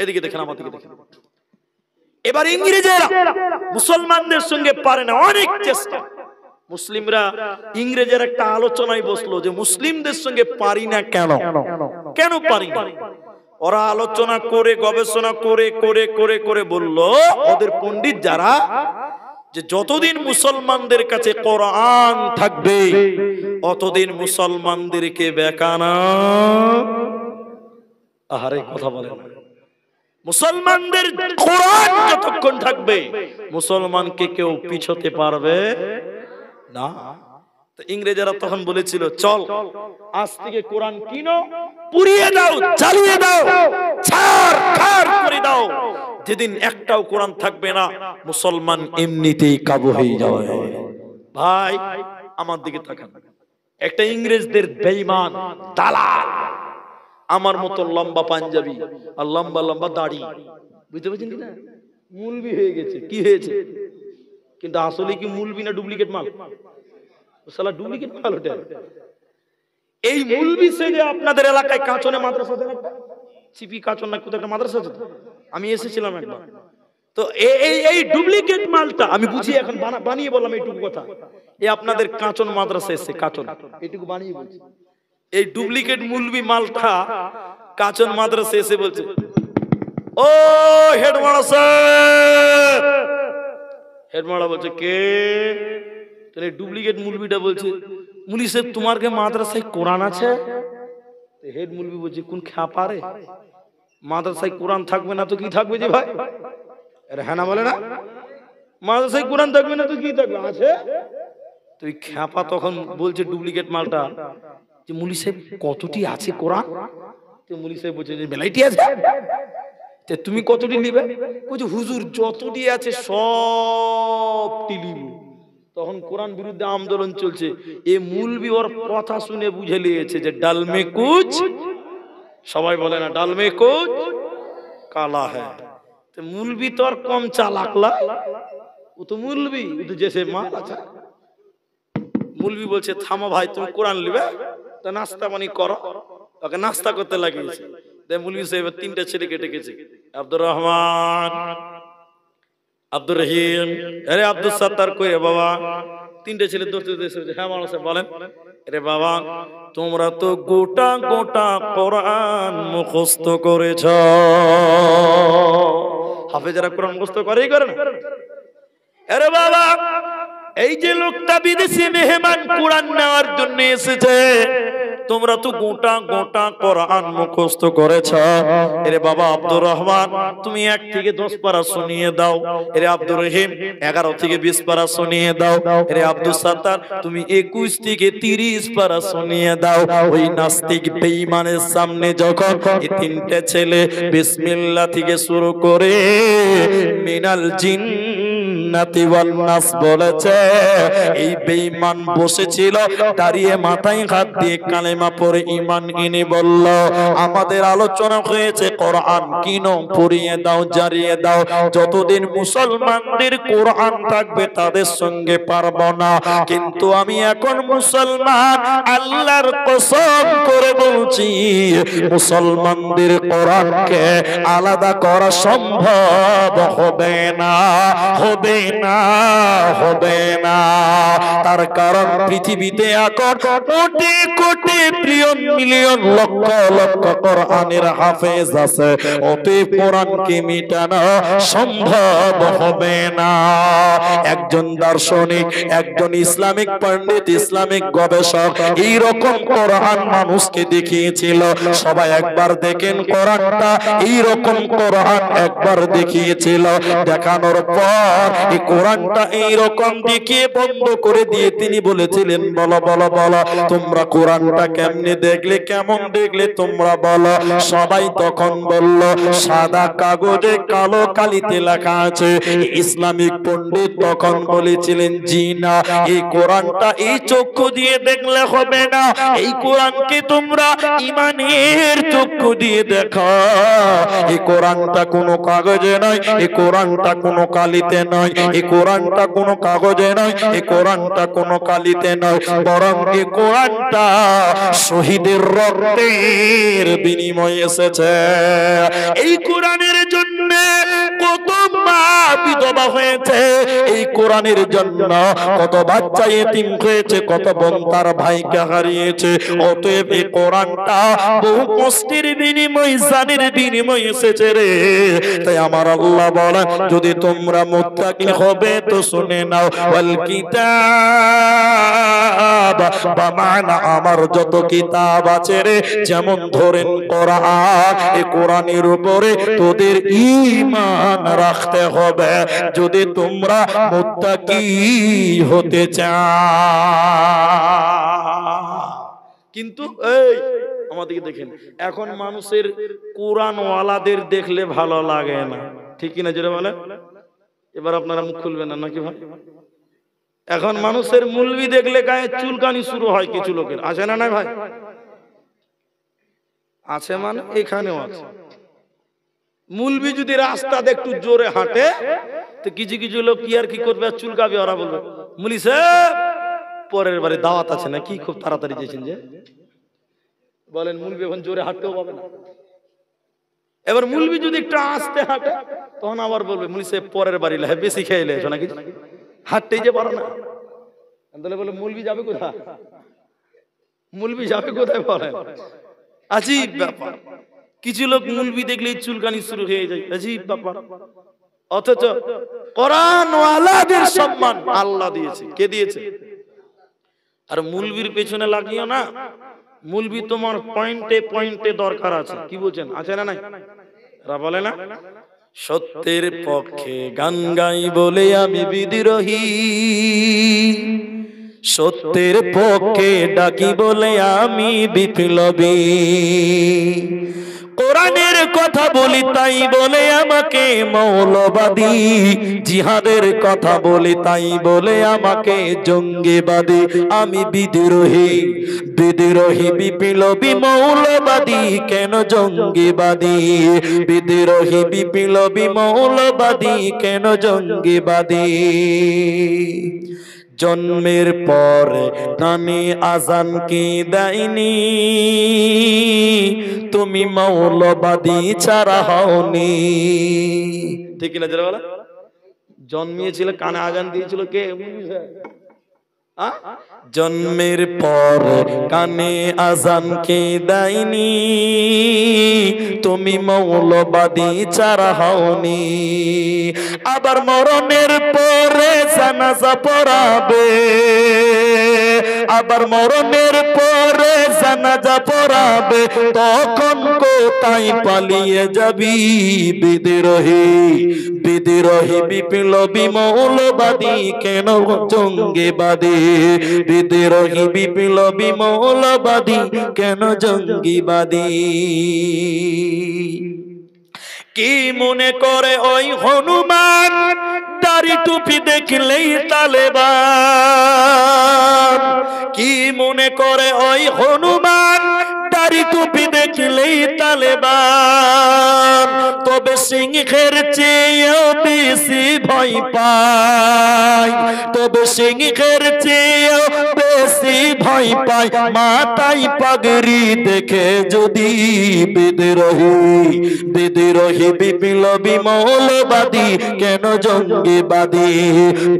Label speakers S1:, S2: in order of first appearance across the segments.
S1: এদিকে দেখেন, আমার দিকে দেখেন। এবার ইংরেজেরা মুসলমানদের সঙ্গে পারে না, অনেক চেষ্টা। মুসলিমরা ইংরেজের একটা আলোচনায় বসলো যে মুসলিমদের সঙ্গে পারি না কেন, কেন পারি না। ওরা আলোচনা করে গবেষণা করে করে করে করে বলল ওদের পণ্ডিত যারা, যে যতদিন মুসলমানদের কাছে কোরআন থাকবে অতদিন মুসলমানদেরকে বেকানা। আহারে কথা বলে না। মুসলমানদের কোরআন যতক্ষণ থাকবে মুসলমানকে কেউ পিছোতে পারবে না। তো ইংরেজরা তখন বলেছিল চল আজ থেকে কোরআন কিনো, পুড়িয়ে দাও, জ্বালিয়ে দাও, ছাড়খাড় করে দাও। যেদিন একটাও কোরআন থাকবে না মুসলমান এমনিতেই কাবু হয়ে যাবে। ভাই আমার দিকে তাকান, একটা ইংরেজদের বেঈমান দালাল, আমার মতো লম্বা পাঞ্জাবি আর লম্বা লম্বা দাড়ি, বুঝতে পারছেন কিনা, মুলবি হয়ে গেছে। কি হয়েছে কিন্তু আসলে কি মুলবি না ডুপ্লিকেট মাল? শালা ডুপ্লিকেট মাল ওটা। এই মুলবি সেজে আপনাদের এলাকায় কাচনে মাদ্রাসা আছে না, চিপি কাচন না কোথাও একটা মাদ্রাসা আছে, আমি এসেছিলাম একবার। তো এই ডুপ্লিকেট মালটা আমি বুঝি এখন বানিয়ে বললাম এইটুকু কথা। এই আপনাদের কাচন মাদ্রাসা এসে কাচন এইটুকু বানিয়ে বলছি। এই ডুপ্লিকেট মুলবি মালটা কাচন মাদ্রাসা এসে বলছে, ও হেডমাস্টার স্যার। হেডমাস্টার বলছে কে? তাহলে ডুপ্লিকেট মুলবিটা বলছে, মুলি সাহেব তোমার কে মাদ্রাসায় কোরআন আছে? হেড মুলবি বলছে কোন খ্যাপা রে, মাদ্রাসায় কোরআন থাকবে না তো কি থাকবে যে ভাই? আরে হ্যাঁ না বলে না, মাদ্রাসায় কোরআন থাকবে না তো কি থাকবে? আছে। তুই খ্যাপা তখন বলছে ডুপ্লিকেট মালটা যে মুলি সাহেব কতটি আছে কোরআন? তো মুলি সাহেব বলছে যে বেলাইটি আছে। তুমি কতটি নিবে? বলছে হুজুর যতটি আছে সবটি নিব। তখন কোরআন বিরুদ্ধে আন্দোলন চলছে। এ মুলবি ওর কথা শুনে বুঝে নিয়েছে যে ডাল মে কুচ, সবাই বলে না ডাল মে কুচ কালা হ্যায়। তো মুলবি তো আর কম চালাক না, ও তো মুলবি, ও তো জেসে মাল আছে। মুলবি বলছে থামো ভাই, তুমি কোরআন নিবে তো নাস্তা পানি করো। ওকে নাস্তা করতে লাগিয়েছে। মুলবি সাহেব তিনটা ছেলেকে ডেকেছে, আব্দুর রহমান, আব্দুর রহিম, আরে আব্দুল সাত্তার কই রে বাবা? তিনটে ছেলে দৌড়তে দৌড়তে, হ্যাঁ মানুষ বলেন। আরে বাবা তোমরা তো গোটা গোটা কোরআন মুখস্থ করেছ। হাফেজরা কোরআন মুখস্থ করেই করে না? আরে বাবা এই যে লোকটা বিদেশি মেহমান কোরআন নেওয়ার জন্য এসেছে, তোমরা তো গোটা গোটা কোরআন মুখস্থ করেছ। এরে বাবা আব্দুর রহমান তুমি 1 থেকে 10 পারা শুনিয়ে দাও। এরে আব্দুর রহিম 11 থেকে 20 পারা শুনিয়ে দাও। এরে আব্দুল সাত্তার তুমি 21 থেকে 30 পারা শুনিয়ে দাও। ওই নাস্তিক বেঈমানের সামনে যখন এই তিনটে ছেলে বিসমিল্লাহ থেকে শুরু করে মিনাল জিন্নাতি ওয়াল নাস বলেছে, এই বেঈমান বসেছিল দাঁড়িয়ে মাথায় হাত দিয়ে কালেমা পড়ে ঈমান এনে বলল আমাদের আলোচনা হয়েছে কোরআন কিনো, পড়িয়ে দাও, জারিয়ে দাও। যতদিন মুসলমানদের কোরআন থাকবে তাদের সঙ্গে পারবো না, কিন্তু আমি এখন মুসলমান আল্লাহর কসম করে বলছি মুসলমানদের কোরআনকে আলাদা করা সম্ভব হবে না, হবে না, হবে না। তার কারণ পৃথিবীতে এখন কোটি কোটি মিলিয়ন মিলিয়ন লক্ষ লক্ষ কোরআনের হাফেজ আছে, অতএব কোরআনকে মিটানো সম্ভব হবে না। একজন দার্শনিক, একজন ইসলামিক পণ্ডিত, ইসলামিক গবেষক এই রকম কোরআন মানুষকে দেখিয়েছিল। সবাই একবার দেখেন কোরআনটা, এই রকম কোরআন একবার দেখিয়েছিল। দেখানোর পর এই কোরআনটা এই রকম দেখিয়ে বন্ধ করে দিয়ে তিনি বলেছিলেন বলো বলো বলো তোমরা কোরআনটা কেমনে দেখলে, কেমন দেখলে তোমরা বলো। সবাই তখন বলল সাদা কাগজে কালো কালিতে লেখা আছে। ইসলামিক পণ্ডিত তখন বলেছিলেন জি না, এই কোরআনটা এই চক্ষু দিয়ে দেখলে হবে না, এই কোরআনকে তোমরা ঈমানের চক্ষু দিয়ে দেখো। এই কোরআনটা কোনো কাগজে নয়, এই কোরআনটা কোনো কালিতে নয়,
S2: এই কোরআনটা কোনো কাগজে নয়, এই কোরআনটা কোনো কালিতে নয়, বরং এই কোরআনটা শহীদের রক্তের বিনিময়ে এসেছে। এই কোরআনের জন্য কত মা বিধবা হয়েছে, এই কোরআনের জন্য কত বাচ্চা এতিম হয়েছে, কত বোন তার ভাইকে হারিয়েছে। অতএব এই কোরআনটা বহু কষ্টের বিনিময়ে, জানের বিনিময়ে এসেছে রে। তাই আমার আল্লাহ বলেন, যদি তোমরা মুত্তাকি হবে তো শুনে নাও, ওয়াল কিতাব বামানা, আমার যত কিতাব আছে রে, যেমন ধরেন কোরআন, এই কোরআনের উপরে তোদের ঈমান রাখতে হবে যদি তোমরা মুত্তাকি হতে চাও।
S1: কিন্তু এই আমাদেরকে দেখেন, এখন মানুষের কোরআন ওয়ালাদের দেখলে ভালো লাগে না, ঠিক কিনা যেটা বলে? এবার আপনারা মুখ খুলবেন না নাকি ভাই? এখন মানুষের মুলবি দেখলে গায়ে চুলকানি শুরু হয় কিছু লোকের, আছে না? নাই ভাই, আছে, মানে এখানেও আছে। মুলবি যদি রাস্তাতে একটু জোরে হাঁটে তো কিছু কিছু লোক কি আর কি করবে, চুলকাবে, ওরা বলবে মুলি সাহেব পরের বারে দাওয়াত আছে না কি, খুব তাড়াতাড়ি যেছেন যে বলেন। মুলবি এখন জোরে হাঁটতেও পাবে না। এবার মুলবি যদি একটু আস্তে হাঁটে তখন আবার বলবে মুলি সাহেব পরের বাড়ি লাই বেশি খেয়ে এলেছো নাকি, হাঁটতেই যে পারো না। তাহলে বলে মুলবি যাবে কোথায়, মুলবি যাবে কোথায় বলেন? আজীব ব্যাপার। কিছু লোক মুলবি দেখলেই চুলকানি শুরু হয়ে যায়, আজীব ব্যাপার। অথচ কোরআন ওয়ালাদের সম্মান আল্লাহ দিয়েছে। কে দিয়েছে? আর মুলবির পেছনে লাগিও না, মুলবি তোমার পয়েন্টে পয়েন্টে দরকার আছে। কি বলছেন, আছে না নাই? এরা বলে না, সত্যের পক্ষে গান গাই বলে আমি বিদ্রোহী, সত্যের পক্ষে ডাকি বলে আমি বিপ্লবী, কোরআনের কথা বলি তাই বলে আমাকে মৌলবাদী, জিহাদের কথা বলি তাই বলে আমাকে জঙ্গিবাদী। আমি বিদ্রোহী, বিদ্রোহী বিপ্লবী মৌলবাদী, কেন জঙ্গিবাদী? বিদ্রোহী বিপ্লবী মৌলবাদী, কেন জঙ্গিবাদী? জন্মের পরে নানি আজান কি দেয়নি, তুমি মৌলবাদী ছাড়া হওনি, ঠিক কিনা যারা বলে? জন্মিয়েছিল কানে আজান দিয়েছিল কে? জন্মের পর কানে আজান কে দেয়নি, তুমি মৌলবাদী ছাড়া হওনি। আবার মরণের পরে জানাজা পড়াবে, আবার মরণের পরে জানাজা পড়াবে, তখন কোথায় পালিয়ে যাবি? বিদ্রোহী, বিদ্রোহী বিপ্লবী মৌলবাদী, কেন জঙ্গিবাদী? বিদ্রোহী বিপ্লবী মৌলবাদী, কেন জঙ্গিবাদী? কি মনে করে ওই হনুমান, দাড়ি টুপি দেখলেই তালেবান? কি মনে করে ওই হনুমান, দাড়ি টুপি দেখলেই তালেবান? তবে সিংহের চেয়েও বেশি ভয় পায়, তবে সিংহের চেয়েও বেশি ভয় পায় মাথায় পাগড়ি দেখে যদি বিদ্রোহী, বিদ্রোহী বিপ্লবী মৌলবাদী, কেন জঙ্গিবাদী?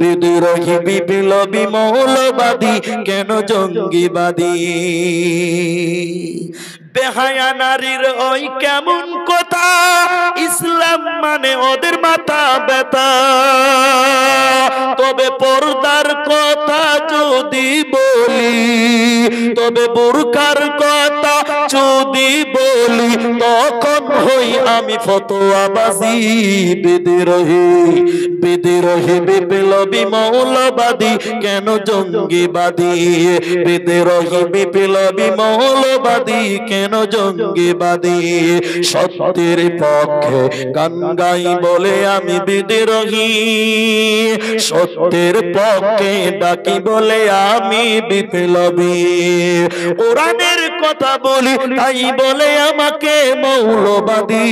S1: বিদ্রোহী বিপ্লবী মৌলবাদী, কেন জঙ্গিবাদী? বেহায়া নারীর ওই কেমন কথা, ইসলাম মানে ওদের মাথা ব্যথা। তবে পর্দার কথা যদি বলি, তবে বোরকার কথা যদি বলি, তখন হই আমি ফতোয়াবাজি। বিদ্রোহী, বিদ্রোহী বিপ্লবী মৌলবাদী, কেন জঙ্গিবাদী? বিদ্রোহী বিপ্লবী মৌলবাদী, কেন জঙ্গিবাদী? সত্যের পক্ষে গান গাই বলে আমি বিদ্রোহী, সত্যের পক্ষে ডাকি বলে আমি বিপ্লবী, কোরআনের কথা বলি তাই
S2: তাই বলে আমাকে মৌলবাদী,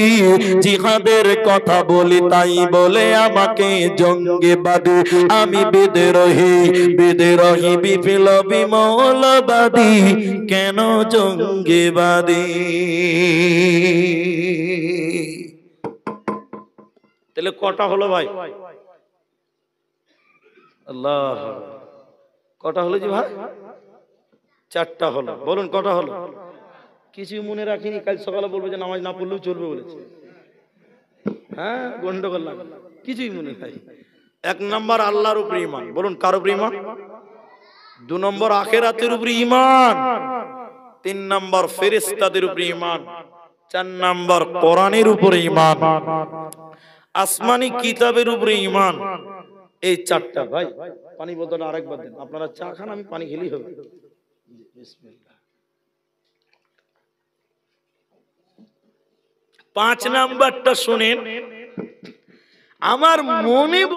S2: জিহাদের কথা বলি তাই বলে আমাকে জঙ্গিবাদী। আমি বিদ্রোহী বিদ্রোহী বিপ্লবী মৌলবাদী, কেন জঙ্গিবাদী?
S1: তাহলে কটা হলো ভাই? আল্লাহ, কটা হলো জি ভাই? চারটা হলো। বলুন কটা হলো? কিছু মনে রাখিনি, কাল সকালে বলবো যে নামাজ না পড়লেও চলবে বলেছে। হ্যাঁ, গন্ডগোল লাগবে, কিছুই মনে নাই। এক নম্বর আল্লাহর উপরে ঈমান। বলুন কার উপরে ঈমান? 2 নম্বর আখিরাতের উপরে ঈমান। 3 নম্বর ফেরেশতাদের উপরে ঈমান। 4 নম্বর কোরআনের উপরে ঈমান। আসমানি কিতাবের উপরে ঈমান। এই চারটা। ভাই পানি বোতল আরেকবার দেন। আপনারা চা খান, আমি পানি খেলেই হবে। বিসমিল্লাহ। 5 নাম্বারটা শুনেন। আমার মনে